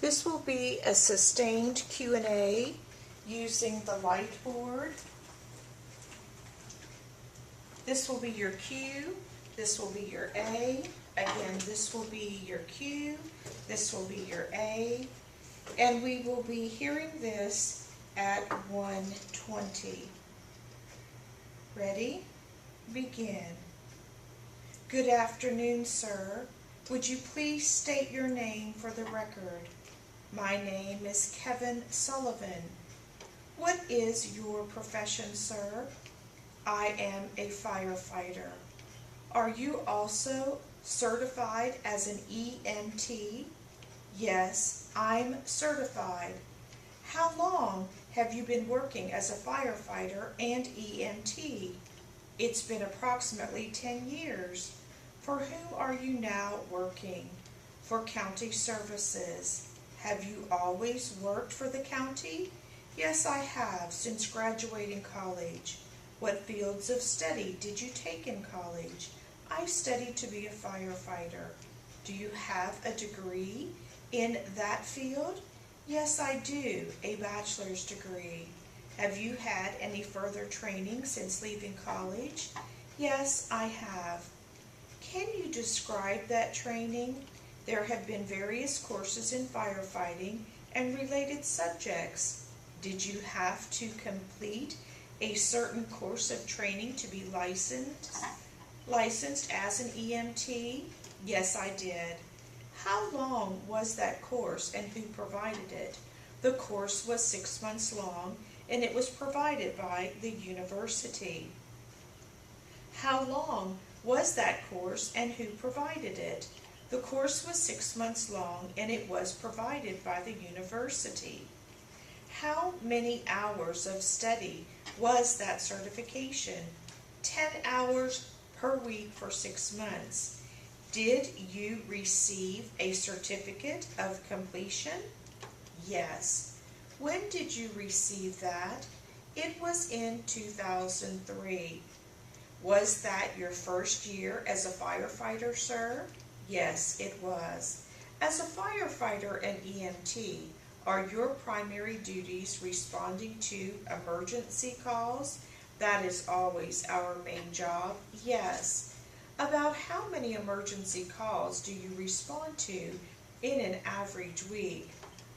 This will be a sustained Q&A using the light board. This will be your Q, this will be your A. Again, this will be your Q, this will be your A. And we will be hearing this at 1:20. Ready? Begin. Good afternoon, sir. Would you please state your name for the record? My name is Kevin Sullivan. What is your profession, sir? I am a firefighter. Are you also certified as an EMT? Yes, I'm certified. How long have you been working as a firefighter and EMT? It's been approximately 10 years. For whom are you now working? For county services. Have you always worked for the county? Yes, I have, since graduating college. What fields of study did you take in college? I studied to be a firefighter. Do you have a degree in that field? Yes, I do, a bachelor's degree. Have you had any further training since leaving college? Yes, I have. Can you describe that training? There have been various courses in firefighting and related subjects. Did you have to complete a certain course of training to be licensed as an EMT? Yes, I did. How long was that course and who provided it? The course was 6 months long and it was provided by the university. How long was that course and who provided it? The course was 6 months long and it was provided by the university. How many hours of study was that certification? 10 hours per week for 6 months. Did you receive a certificate of completion? Yes. When did you receive that? It was in 2003. Was that your first year as a firefighter, sir? Yes, it was. As a firefighter and EMT, are your primary duties responding to emergency calls? That is always our main job. Yes. About how many emergency calls do you respond to in an average week?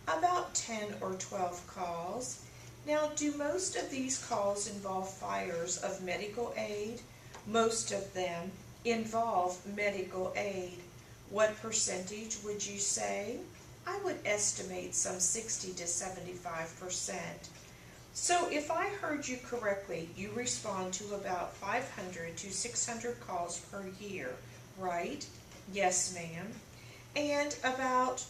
About 10 or 12 calls. Now, do most of these calls involve fires of medical aid? Most of them involve medical aid. What percentage would you say? I would estimate some 60 to 75%. So if I heard you correctly, you respond to about 500 to 600 calls per year, right? Yes, ma'am. And about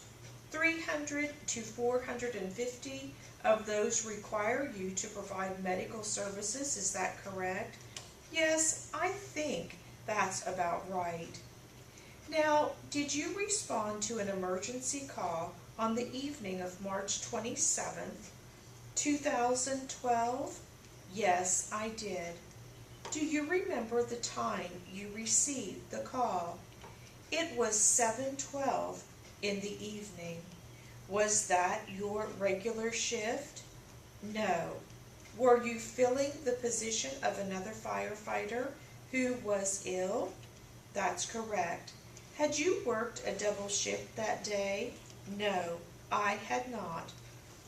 300 to 450 of those require you to provide medical services, is that correct? Yes, I think that's about right. Now, did you respond to an emergency call on the evening of March 27th, 2012? Yes, I did. Do you remember the time you received the call? It was 7:12 in the evening. Was that your regular shift? No. Were you filling the position of another firefighter who was ill? That's correct. Had you worked a double shift that day? No, I had not.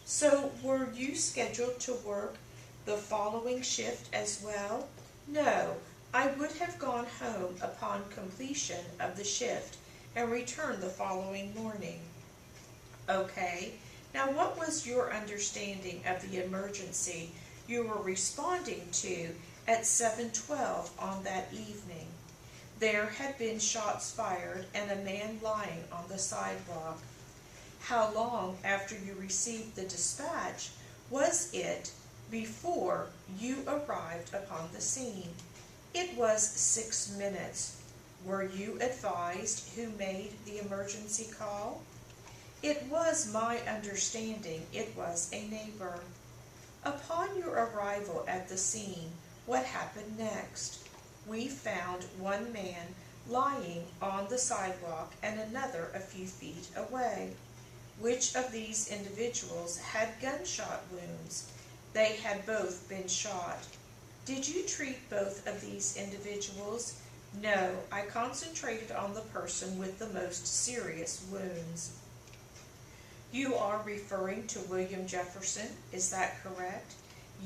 So were you scheduled to work the following shift as well? No, I would have gone home upon completion of the shift and returned the following morning. Okay, now what was your understanding of the emergency you were responding to at 7:12 on that evening? There had been shots fired and a man lying on the sidewalk. How long after you received the dispatch was it before you arrived upon the scene? It was 6 minutes. Were you advised who made the emergency call? It was my understanding it was a neighbor. Upon your arrival at the scene, what happened next? We found one man lying on the sidewalk and another a few feet away. Which of these individuals had gunshot wounds? They had both been shot. Did you treat both of these individuals? No, I concentrated on the person with the most serious wounds. You are referring to William Jefferson, is that correct?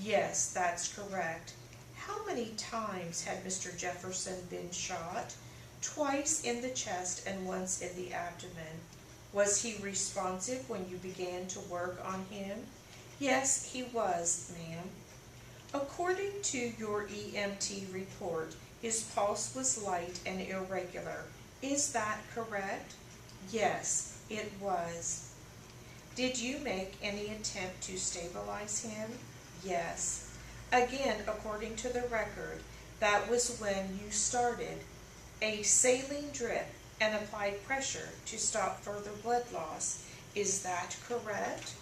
Yes, that's correct. How many times had Mr. Jefferson been shot? Twice in the chest and once in the abdomen. Was he responsive when you began to work on him? Yes, he was, ma'am. According to your EMT report, his pulse was light and irregular. Is that correct? Yes, it was. Did you make any attempt to stabilize him? Yes. Again, according to the record, that was when you started a saline drip and applied pressure to stop further blood loss. Is that correct?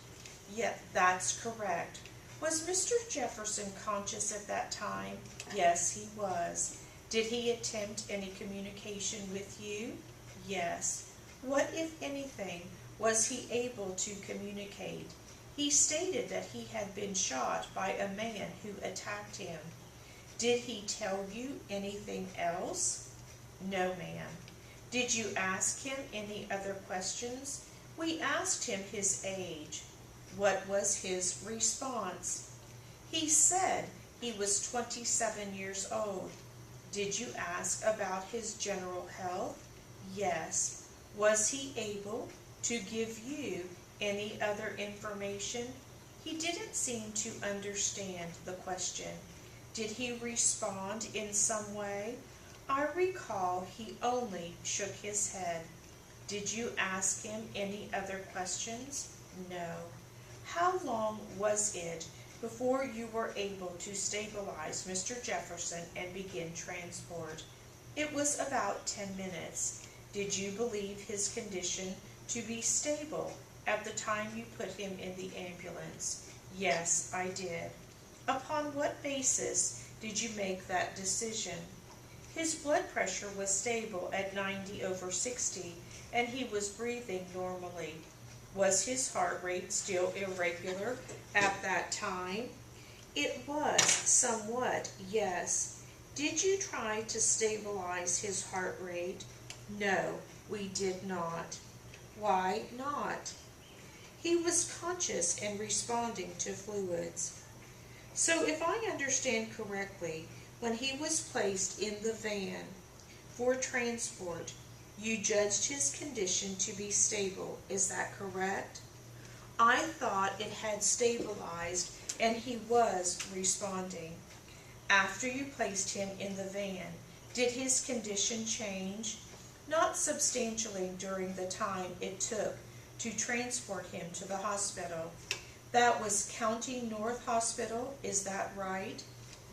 Yes, that's correct. Was Mr. Jefferson conscious at that time? Yes, he was. Did he attempt any communication with you? Yes. What, if anything, was he able to communicate? He stated that he had been shot by a man who attacked him. Did he tell you anything else? No, ma'am. Did you ask him any other questions? We asked him his age. What was his response? He said he was 27 years old. Did you ask about his general health? Yes. Was he able to give you any other information? He didn't seem to understand the question. Did he respond in some way? I recall he only shook his head. Did you ask him any other questions? No. How long was it before you were able to stabilize Mr. Jefferson and begin transport? It was about 10 minutes. Did you believe his condition to be stable at the time you put him in the ambulance? Yes, I did. Upon what basis did you make that decision? His blood pressure was stable at 90/60, and he was breathing normally. Was his heart rate still irregular at that time? It was somewhat, yes. Did you try to stabilize his heart rate? No, we did not. Why not? He was conscious and responding to fluids. So if I understand correctly, when he was placed in the van for transport, you judged his condition to be stable. Is that correct? I thought it had stabilized and he was responding. After you placed him in the van, did his condition change? Not substantially during the time it took to transport him to the hospital. That was County North Hospital, is that right?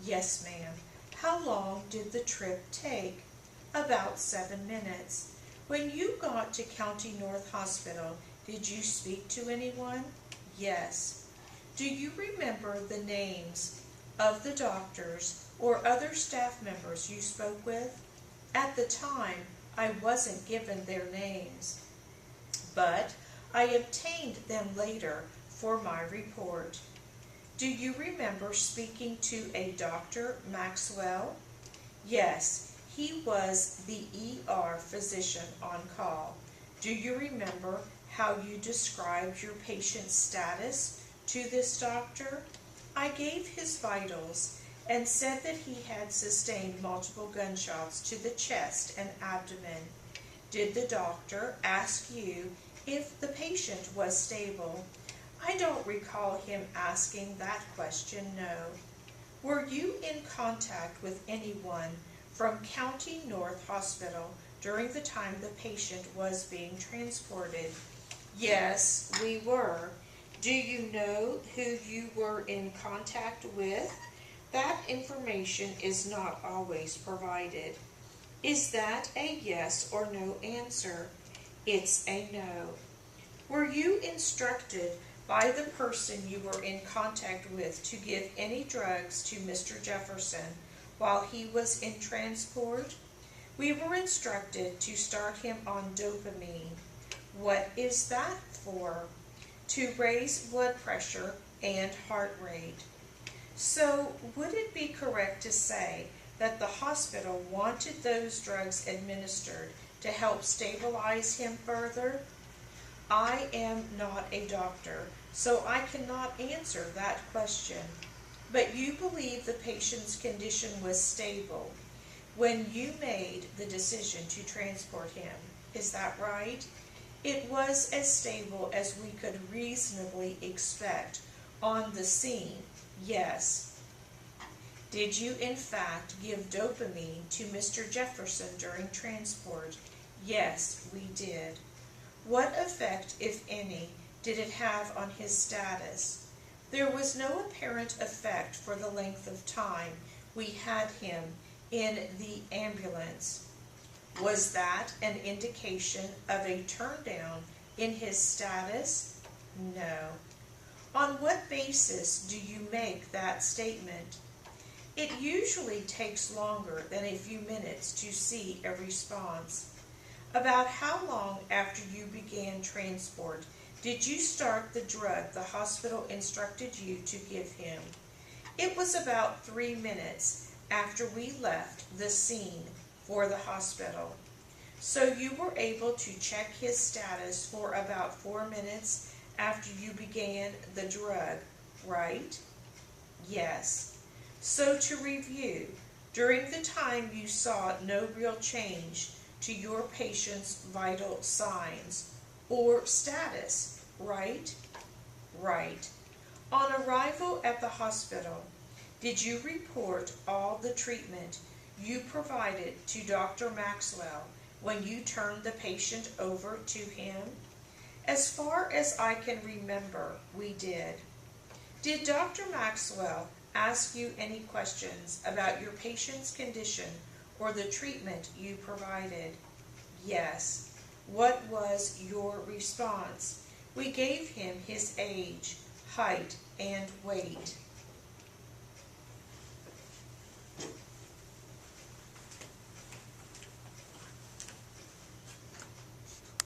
Yes, ma'am. How long did the trip take? About 7 minutes. When you got to County North Hospital, did you speak to anyone? Yes. Do you remember the names of the doctors or other staff members you spoke with? At the time, I wasn't given their names, but I obtained them later for my report. Do you remember speaking to a Dr. Maxwell? Yes, he was the ER physician on call. Do you remember how you described your patient's status to this doctor? I gave his vitals and said that he had sustained multiple gunshots to the chest and abdomen. Did the doctor ask you if the patient was stable? I don't recall him asking that question, no. Were you in contact with anyone from County North Hospital during the time the patient was being transported? Yes, we were. Do you know who you were in contact with? That information is not always provided. Is that a yes or no answer? It's a no. Were you instructed by the person you were in contact with to give any drugs to Mr. Jefferson while he was in transport? We were instructed to start him on dopamine. What is that for? To raise blood pressure and heart rate. So, would it be correct to say that the hospital wanted those drugs administered to help stabilize him further? I am not a doctor, so I cannot answer that question. But you believe the patient's condition was stable when you made the decision to transport him. Is that right? It was as stable as we could reasonably expect on the scene, yes. Did you in fact give dopamine to Mr. Jefferson during transport? Yes, we did. What effect, if any, did it have on his status? There was no apparent effect for the length of time we had him in the ambulance. Was that an indication of a turndown in his status? No. On what basis do you make that statement? It usually takes longer than a few minutes to see a response. About how long after you began transport did you start the drug the hospital instructed you to give him? It was about 3 minutes after we left the scene for the hospital. So you were able to check his status for about 4 minutes after you began the drug, right? Yes. So to review, during the time you saw no real change to your patient's vital signs or status, right? Right. On arrival at the hospital, did you report all the treatment you provided to Dr. Maxwell when you turned the patient over to him? As far as I can remember, we did. Did Dr. Maxwell ask you any questions about your patient's condition or the treatment you provided? Yes. What was your response? We gave him his age, height, and weight.